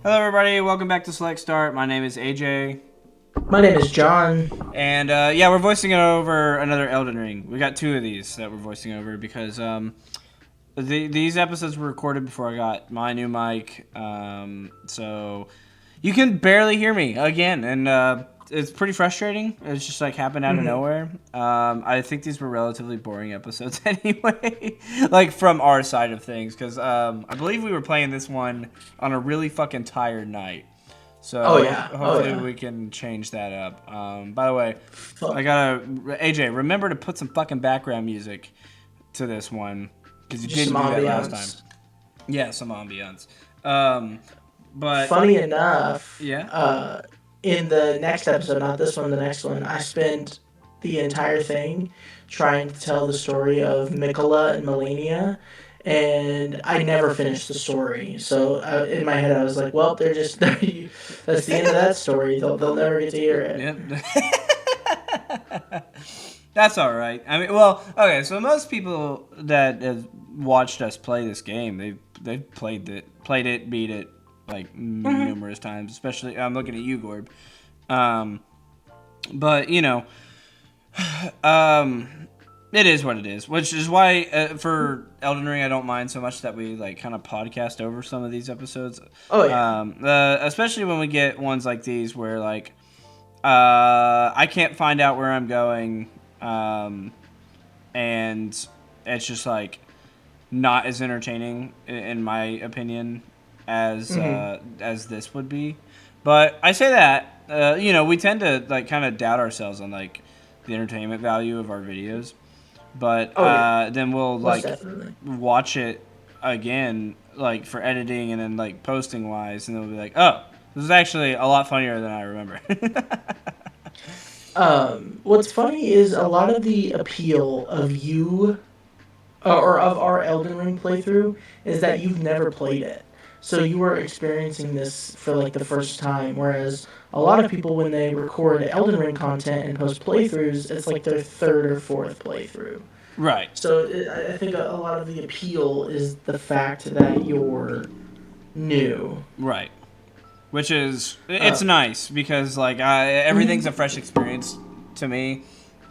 Hello, everybody. Welcome back to Select Start. My name is AJ. My name is John. And we're voicing over another Elden Ring. We got two of these that we're voicing over because these episodes were recorded before I got my new mic. So you can barely hear me again. And it's pretty frustrating. It's just like happened out of nowhere. I think these were relatively boring episodes anyway, like from our side of things. Because I believe we were playing this one on a really fucking tired night. So Oh yeah. Oh hopefully yeah. we can change that up. By the way, I Fuck. gotta AJ. Remember to put some fucking background music to this one because you Just some didn't do that last time. ambiance. Yeah, some ambiance. Um, but Funny enough, yeah. in the next episode, not this one, the next one, I spent the entire thing trying to tell the story of Mikola and Melania, and I never finished the story. So in my head, I was like, "Well, they're just that's the end of that story. They'll never get to hear it." Yep. That's all right. I mean, well, okay. So most people that have watched us play this game, they've played it, beat it like numerous times. Especially, I'm looking at you, Gorb. Um, but it is what it is, which is why for Elden Ring I don't mind so much that we like kind of podcast over some of these episodes. Oh yeah. Especially when we get ones like these where like I can't find out where I'm going, and it's just like not as entertaining in my opinion as this would be. But I say that we tend to like kind of doubt ourselves on like the entertainment value of our videos, but Oh yeah. then we'll Most like definitely. watch it again like for editing and then like posting wise, and then we'll be like, oh, this is actually a lot funnier than I remember. What's funny is a lot of the appeal of you or of our Elden Ring playthrough is that you've never played it. So you were experiencing this for like the first time, whereas a lot of people when they record Elden Ring content and post playthroughs, it's like their third or fourth playthrough. Right. So I think a lot of the appeal is the fact that you're new. Right. Which is it's Uh, nice because like everything's a mhm. fresh experience to me,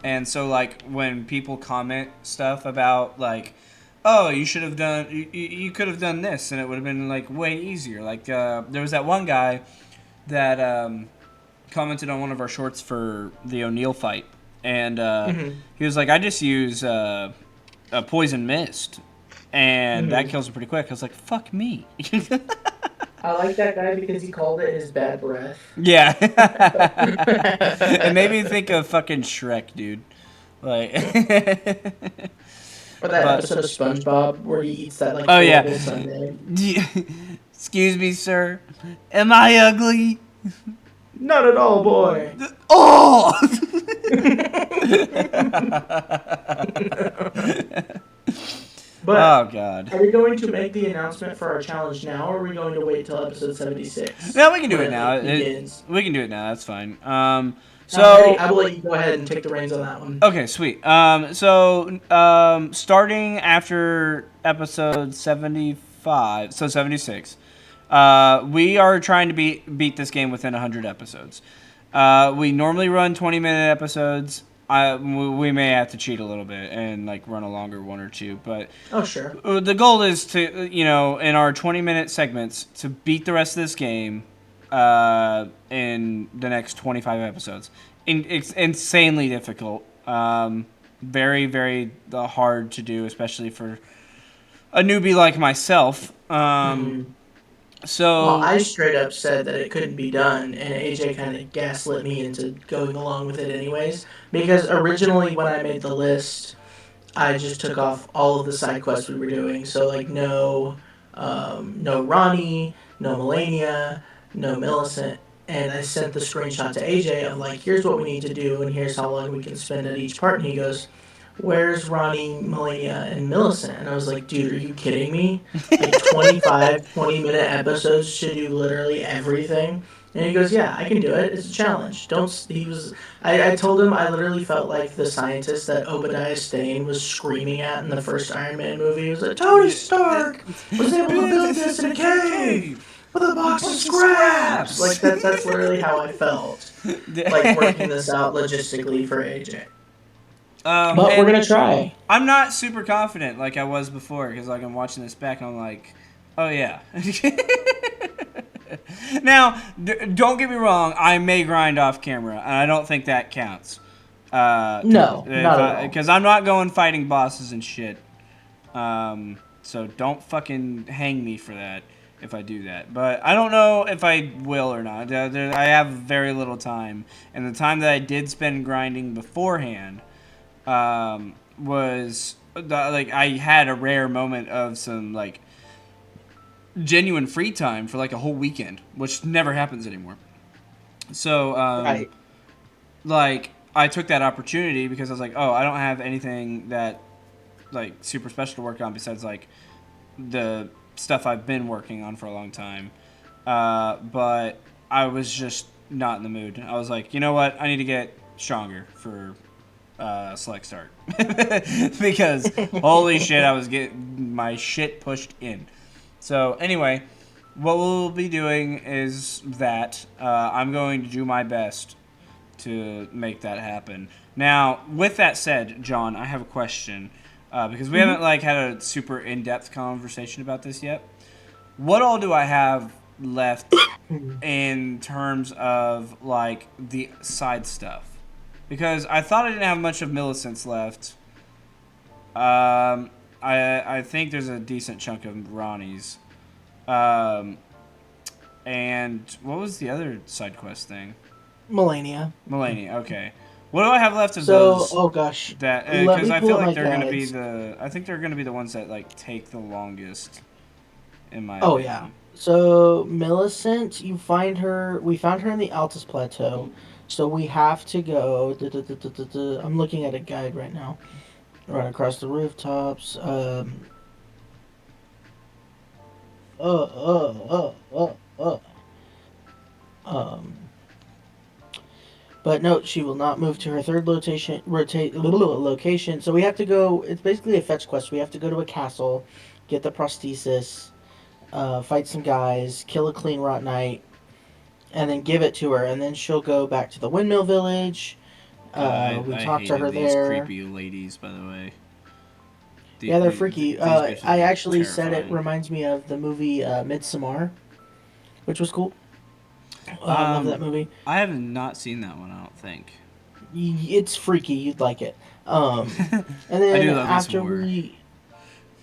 and so like when people comment stuff about like, oh, you should have done you could have done this and it would have been like way easier. Like there was that one guy that commented on one of our shorts for the O'Neill fight, and Mhm. he was like, I just use a poison mist, and that Mhm. kills him pretty quick. I was like, fuck me. I like that guy because he called it his bad breath. Yeah. It made me think of fucking Shrek, dude. Like, Or that but episode of SpongeBob where he eats that like oh yeah. horrible sundae. Excuse me, sir. Am I ugly? Not at all, boy. Oh. But Oh god. are we going to make the announcement for our challenge now, or are we going to wait till episode 76 No, we can do when it it now. like begins? We can do it now. That's fine. Alrighty, So I will let you go ahead and take the reins on that one. okay, sweet. Starting after episode 75, so 76, we are trying to beat this game within 100 episodes. We normally run 20-minute episodes. We may have to cheat a little bit and like run a longer one or two, but Oh sure. the goal is to, in our 20-minute segments, to beat the rest of this game in the next 25 episodes. It's insanely difficult. Very, very hard to do, especially for a newbie like myself. Hmm. Well, So, I straight up said that it couldn't be done, and AJ kind of gaslit me into going along with it anyways. Because originally, when I made the list, I just took off all of the side quests we were doing. So like no Ronnie, no Melania, no Millicent, and I sent the screenshot to AJ of like, here's what we need to do, and here's how long we can spend at each part. And he goes, "Where's Ronnie, Melania, and Millicent?" And I was like, "Dude, are you kidding me? Like 25, 20-minute episodes to do literally everything." And he goes, "Yeah, I can do it. It's a challenge. Don't." He was. I told him I literally felt like the scientist that Obadiah Stane was screaming at in the first Iron Man movie. He was like, "Tony Stark was able to build this in a cave. with a box of scraps. Like that's literally how I felt. Like working this out logistically for AJ. But we're gonna try. I'm not super confident like I was before because like I'm watching this back and I'm like, oh yeah. Now, don't get me wrong. I may grind off camera, and I don't think that counts. No, not at all. Because I'm not going fighting bosses and shit. So don't fucking hang me for that if I do that. But I don't know if I will or not. I have very little time, and the time that I did spend grinding beforehand was like I had a rare moment of some like genuine free time for like a whole weekend, which never happens anymore. So Right. like I took that opportunity because I was like, oh, I don't have anything that like super special to work on besides like the stuff I've been working on for a long time. But I was just not in the mood. I was like, you know what? I need to get stronger for select start because holy shit, I was getting my shit pushed in. So anyway, what we'll be doing is that I'm going to do my best to make that happen. Now, with that said, John, I have a question because we haven't like had a super in-depth conversation about this yet. What all do I have left in terms of like the side stuff? Because I thought I didn't have much of Millicent's left. I think there's a decent chunk of Ronnie's. Um, and what was the other side quest thing? Melania. Melania. Okay. What do I have left of So, those? oh gosh, That let because me I pull feel up like my they're gonna be guides. the. I think they're gonna be the ones that like take the longest, in my Oh yeah. opinion. So Millicent, you find her. We found her in the Altus Plateau. So we have to go. I'm looking at a guide right now. Run across the rooftops. Uh. Uh. Uh. Uh. Um. But no, she will not move to her third location. So we have to go. It's basically a fetch quest. We have to go to a castle, get the prosthesis, fight some guys, kill a clean rot knight, and then give it to her. And then she'll go back to the windmill village. We I talk to hated her these there. creepy ladies, by the way. Yeah, they're freaky. These bitches I were actually said it terrifying. reminds me of the movie Midsommar, which was cool. Love that Um, movie. I have not seen that one. I don't think. It's freaky. You'd like it. And I then do love me some horror.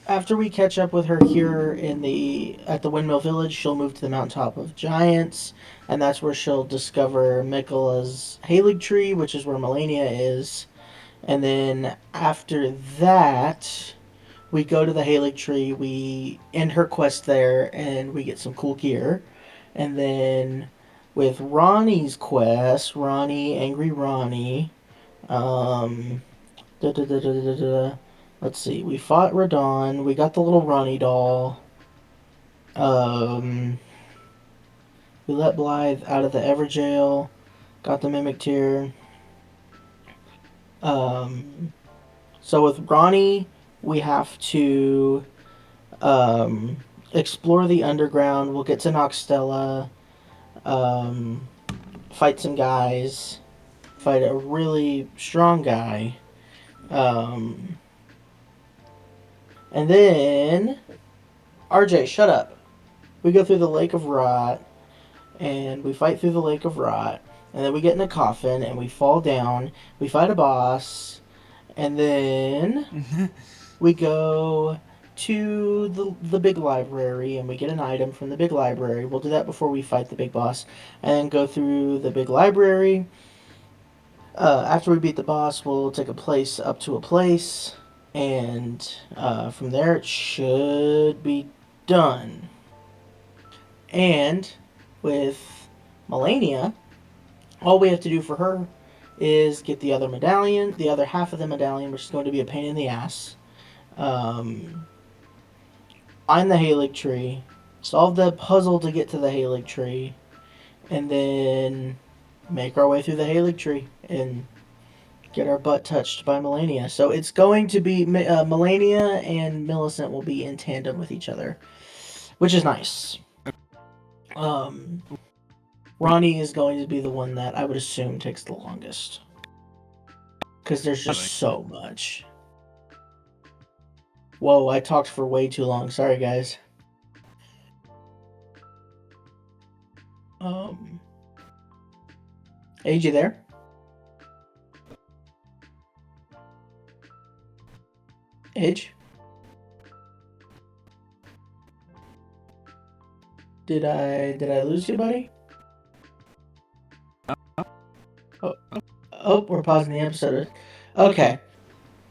after we catch up with her here in the at the Windmill Village, she'll move to the mountaintop of Giants, and that's where she'll discover Mikola's Halig tree, which is where Melania is. And then after that, we go to the Halig tree. We end her quest there, and we get some cool gear. And then with Ronnie's quest, Ronnie, Angry Ronnie, um, Da, da, da, da, da, da. Let's see. We fought Radon. We got the little Ronnie doll. Um, we let Blythe out of the Everjail. Got the Mimic Tear. Um, so with Ronnie, we have to um, explore the underground. We'll get to Noxtella. Um, fight some guys. Fight a really strong guy. Um, and then RJ, shut up. We go through the Lake of Rot, and we fight through the Lake of Rot, and then we get in a coffin, and we fall down. We fight a boss, and then we go to the big library, and we get an item from the big library. We'll do that before we fight the big boss, and then go through the big library. After we beat the boss, we'll take a place up to a place, and from there it should be done. And with Melania, all we have to do for her is get the other medallion, the other half of the medallion, which is going to be a pain in the ass. Um, find the Halig tree, solve the puzzle to get to the Halig tree, and then make our way through the Halig tree and get our butt touched by Melania. So it's going to be Melania and Millicent will be in tandem with each other, which is nice. Ronnie is going to be the one that I would assume takes the longest. Because there's just so much. Whoa, I talked for way too long. Sorry, guys. Age, you there? Age? Did I lose you, buddy? Oh, we're pausing the episode. Okay.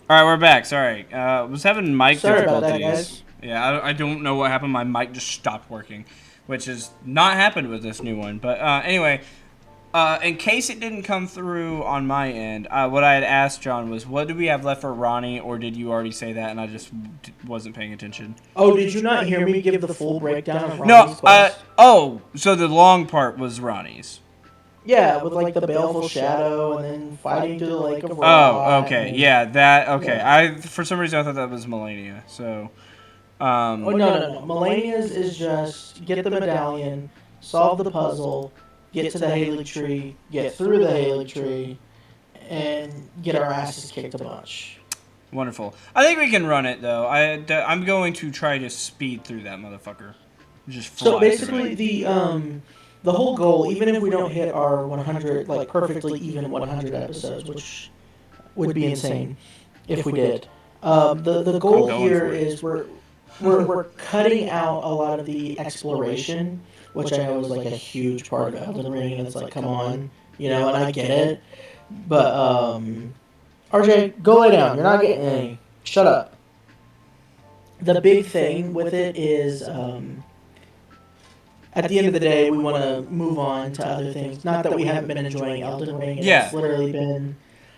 All right, we're back. Sorry, was having mic Sorry difficulties. about that, guys. Yeah, I don't know what happened. My mic just stopped working, which has not happened with this new one. But anyway, in case it didn't come through on my end, what I had asked John was, what do we have left for Ronnie, or did you already say that and I just wasn't paying attention? Oh, did you not hear me give the full breakdown of Ronnie's No, quest? so the long part was Ronnie's. Yeah, with like the baleful shadow and then fighting through the lake of Oh, rot. okay, and- yeah, that, okay. Yeah. For some reason I thought that was Melania, so... Oh, no. Melania's is just get the medallion, solve the puzzle, get to the Haley tree, get through the Haley tree, and get our asses kicked a bunch. Wonderful. I think we can run it, though. I'm going to try to speed through that motherfucker. Just fly So basically, through the whole goal, even if we don't hit our 100, like perfectly even 100 episodes, which would be insane if we did. The goal going here for it. is we're cutting out a lot of the exploration, which I know is like a huge part of Elden Ring, and it's like, come on, you know, and I get it. But RJ, go lay down. You're not getting any. Shut up. The big thing with it is, at the end of the day, we want to move on to other things. Not that we haven't been enjoying Elden Ring. Yeah. It's literally been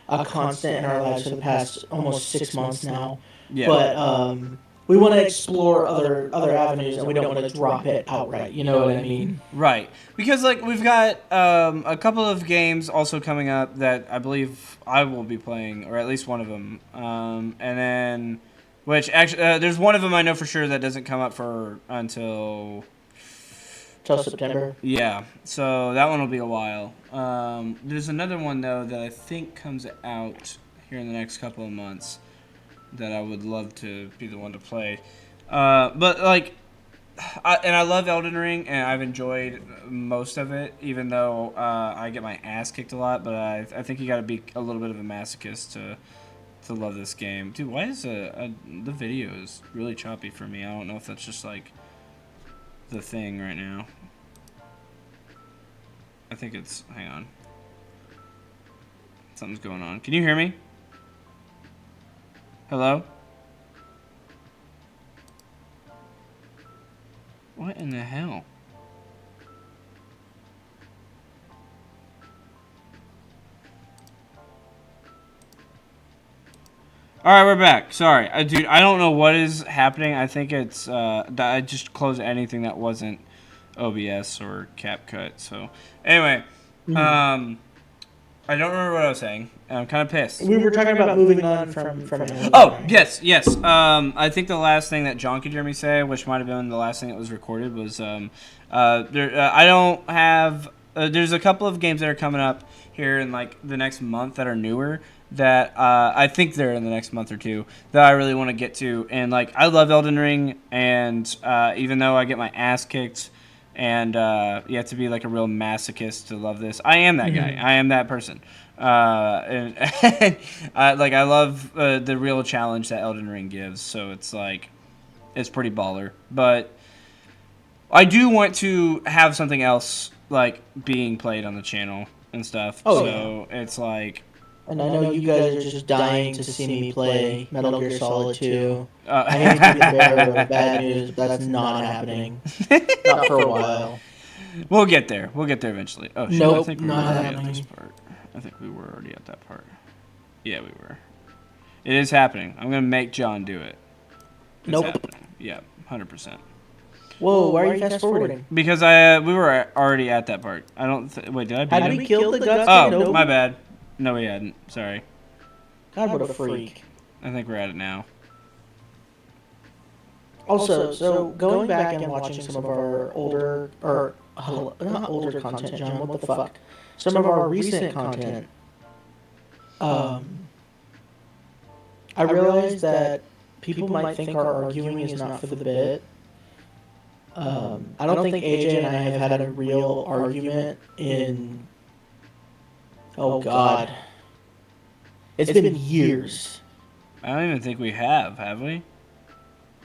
a constant in our lives for the past almost 6 months now. Yeah. But we want to explore other avenues, and we don't want to drop it outright. You know what I mean? Right. Because, like, we've got a couple of games also coming up that I believe I will be playing, or at least one of them. And then... Which, actually, there's one of them I know for sure that doesn't come up until... Till September. Yeah, so that one will be a while. There's another one, though, that I think comes out here in the next couple of months that I would love to be the one to play. But, like, I love Elden Ring, and I've enjoyed most of it, even though I get my ass kicked a lot. But I think you got to be a little bit of a masochist to love this game. Dude, why is the video is really choppy for me? I don't know if that's just, like, the thing right now. I think it's... Hang on. Something's going on. Can you hear me? Hello? What in the hell? Alright, we're back. Sorry. Dude, I don't know what is happening. I think it's... I just closed anything that wasn't OBS or CapCut. So, anyway. I don't remember what I was saying. I'm kind of pissed. We were talking about moving on from Oh, yes. I think the last thing that John could hear me say, which might have been the last thing that was recorded, was I don't have... there's a couple of games that are coming up here in, like, the next month that are newer that I think they're in the next month or two that I really want to get to. And, like, I love Elden Ring, and even though I get my ass kicked... And you have to be like a real masochist to love this. I am that guy. I am that person. And like I love the real challenge that Elden Ring gives. So it's like, it's pretty baller. But I do want to have something else like being played on the channel and stuff. Oh, so it's like. And I know you guys are just dying to see me play Metal Gear Solid 2. I hate to be the bearer of bad news, but that's not happening. Not for a while. We'll get there. We'll get there eventually. Oh, shit. Nope, I think we're not already happening. at this part. I think we were already at that part. Yeah, we were. It is happening. I'm going to make John do it. It's Nope. happening. Yeah, 100%. Whoa, why are you fast forwarding? Because we were already at that part. I don't... Wait, did I beat Had him? we killed the guts? Oh, Nope. my bad. No, we hadn't. Sorry. God, what a freak. I think we're at it now. Also, so going back and watching some of our older, or not older content, John. What the fuck? Some of our recent content. Um, I realize that people might think our arguing is not for the bit. I don't think AJ and I have had a real argument in. Oh God, it's been years. I don't even think we have we?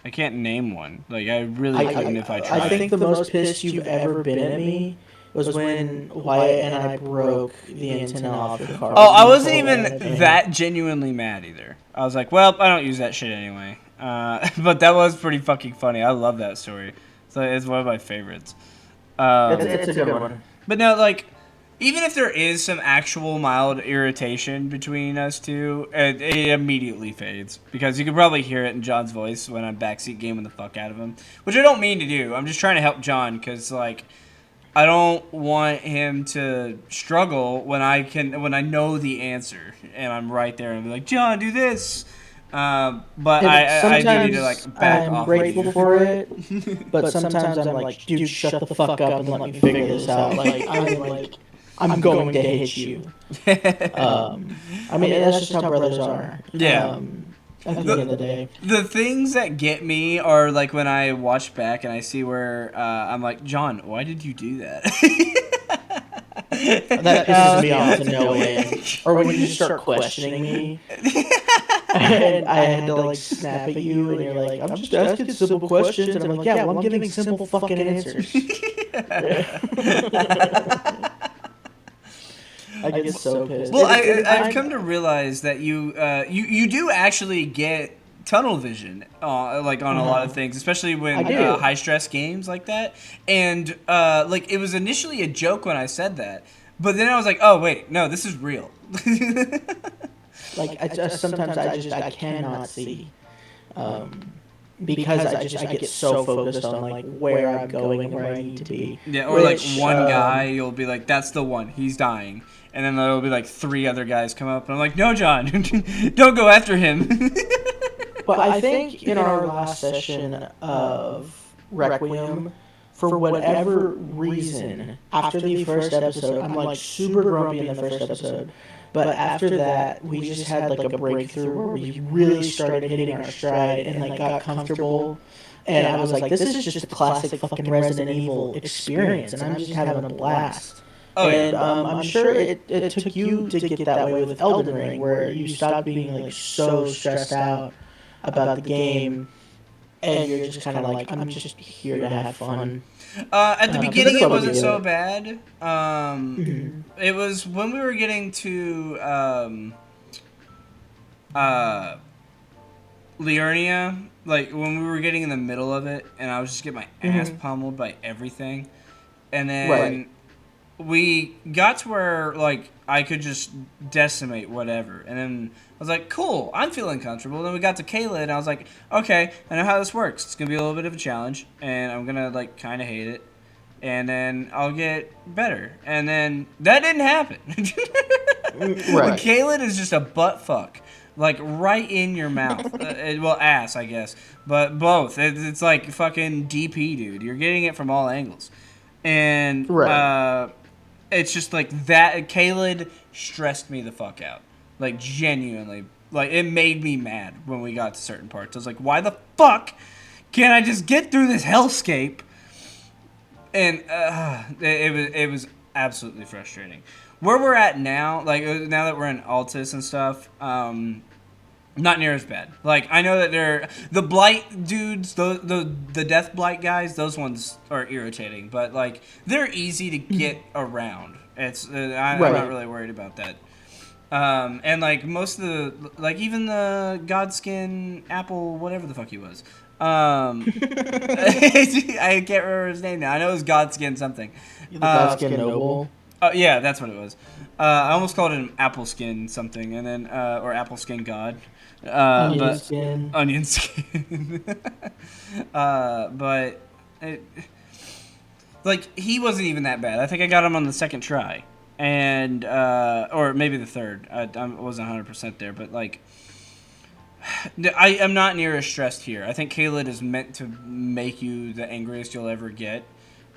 I can't name one. Like, I really couldn't if I tried. I think the most pissed you've ever been at me was when Wyatt and I broke the antenna off the car. Oh, I wasn't even that genuinely mad either. I was like, well, I don't use that shit anyway. But that was pretty fucking funny. I love that story. So it's one of my favorites. It's a good one. But no, like, even if there is some actual mild irritation between us two, it immediately fades. Because you can probably hear it in John's voice when I'm backseat gaming the fuck out of him. Which I don't mean to do. I'm just trying to help John because, like, I don't want him to struggle when I know the answer. And I'm right there and be like, John, do this. But I do need to, like, back off. I'm grateful for it. But sometimes I'm like, dude, shut the fuck up and let me figure this out. I'm going to hit you. I mean, that's just how brothers are. Yeah. At the end of the day. The things that get me are, like, when I watch back and I see where I'm like, John, why did you do that? That pisses me off to no end. Or when you start questioning me. And I had to, like, snap at you, and you're like, I'm just asking simple questions. And I'm like, yeah, well, I'm giving simple fucking answers. I get so pissed. Well, I've come to realize that you do actually get tunnel vision, like on a lot of things, especially when high stress games like that. And like it was initially a joke when I said that, but then I was like, oh wait, no, this is real. Like sometimes I cannot see. Because I get so focused on like where I'm going and where I need to be. Yeah, or like one guy, you'll be like, "That's the one. He's dying," and then there'll be like 3 other guys come up, and I'm like, "No, John, don't go after him." But I think in our last session of Requiem, for whatever reason, after the first episode, I'm like super grumpy in the first episode. But after that, we just had like a breakthrough where we really started hitting our stride and like got comfortable. And I was like, this is just a classic fucking Resident Evil experience, and I'm just having a blast. Oh, yeah. And I'm sure it took you to get that way with Elden Ring, where you stopped being like so stressed out about the game, and you're just kind of like, I'm just here to have fun. At the beginning, it wasn't so bad. It was when we were getting to Liurnia, like when we were getting in the middle of it, and I was just getting my ass pummeled by everything, and then we got to where like I could just decimate whatever, and then I was like, cool, I'm feeling comfortable. And then we got to Kayla, and I was like, okay, I know how this works. It's gonna be a little bit of a challenge, and I'm gonna like kind of hate it, and then I'll get better. And then that didn't happen. Right. Kayla is just a butt fuck. Like, right in your mouth. Well, ass, I guess. But both. It's like fucking DP, dude. You're getting it from all angles. And it's just like that. Kayla stressed me the fuck out. Like, genuinely. Like, it made me mad when we got to certain parts. I was like, why the fuck can't I just get through this hellscape? And it was absolutely frustrating. Where we're at now, like now that we're in Altus and stuff, not near as bad. Like I know that they're the blight dudes, the death blight guys. Those ones are irritating, but like they're easy to get around. It's I'm not really worried about that. And like most of the like even the Godskin Apple whatever the fuck he was. I can't remember his name now. I know it was Godskin something. The Godskin Noble. Oh yeah, that's what it was. I almost called it an apple skin something, and then or apple skin god. Onion skin. Onion skin. But like he wasn't even that bad. I think I got him on the second try, and or maybe the third. I wasn't 100% there, but like. I am not near as stressed here. I think Caleb is meant to make you the angriest you'll ever get.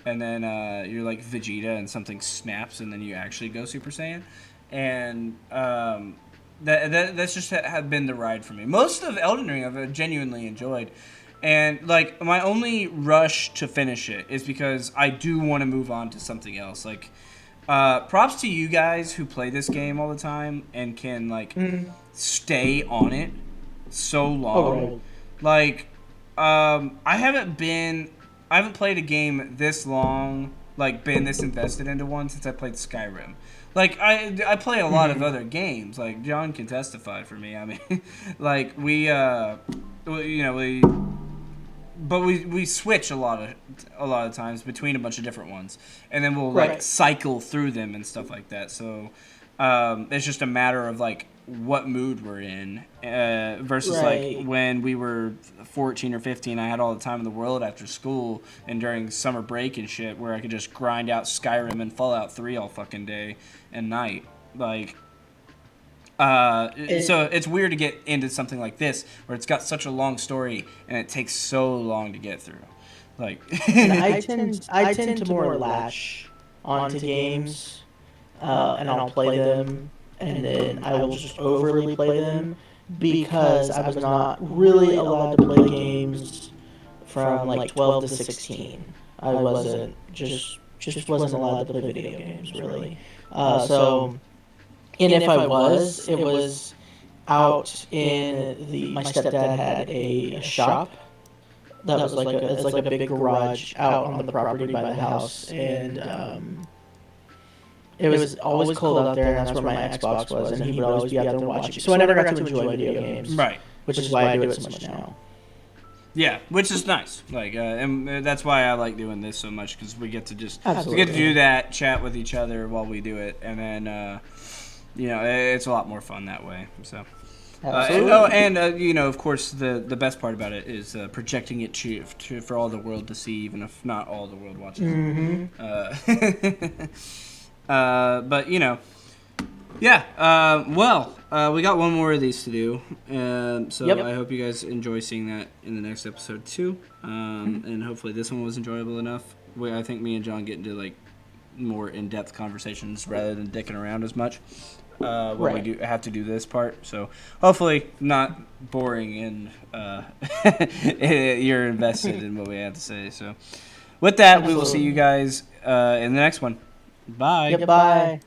and then you're like Vegeta and something snaps and then you actually go Super Saiyan, and that's just have been the ride for me. Most of Elden Ring I've genuinely enjoyed, and like my only rush to finish it is because I do want to move on to something else. Like, props to you guys who play this game all the time and can like stay on it so long. Oh, right. Like, I haven't played a game this long, like been this invested into one since I played Skyrim. Like I play a lot of other games. Like John can testify for me. I mean, like we switch a lot of times between a bunch of different ones, and then we'll like Right. cycle through them and stuff like that. So it's just a matter of like what mood we're in versus like Right. when we were 14 or 15. I had all the time in the world after school and during summer break and shit, where I could just grind out Skyrim and Fallout 3 all fucking day and night. Like, It, so it's weird to get into something like this where it's got such a long story and it takes so long to get through. Like, and I tend to more latch onto games, and I'll play them, and then I will just overly play them because I was not really allowed to play games from like 12 to 16. I wasn't just wasn't allowed to play video games really. So and if I was, it was out in the my stepdad had a shop that was like it's like a big garage out on the property by the house, and it was always cold out there, and that's where my Xbox was, and he would always be out there watching. So I never got to enjoy video games, right. which is why I do it so much now. Yeah, which is nice. Like, and that's why I like doing this so much, because we get to Absolutely. we get to do that, chat with each other while we do it, and then it's a lot more fun that way. So. Absolutely. Of course, the best part about it is projecting it for all the world to see, even if not all the world watches. But yeah. We got one more of these to do, so Yep. I hope you guys enjoy seeing that in the next episode too. And hopefully this one was enjoyable enough. I think me and John get into like more in-depth conversations rather than dicking around as much. When we Right. do have to do this part, so hopefully not boring and you're invested in what we have to say. So with that, we will see you guys in the next one. Bye. Yep, bye.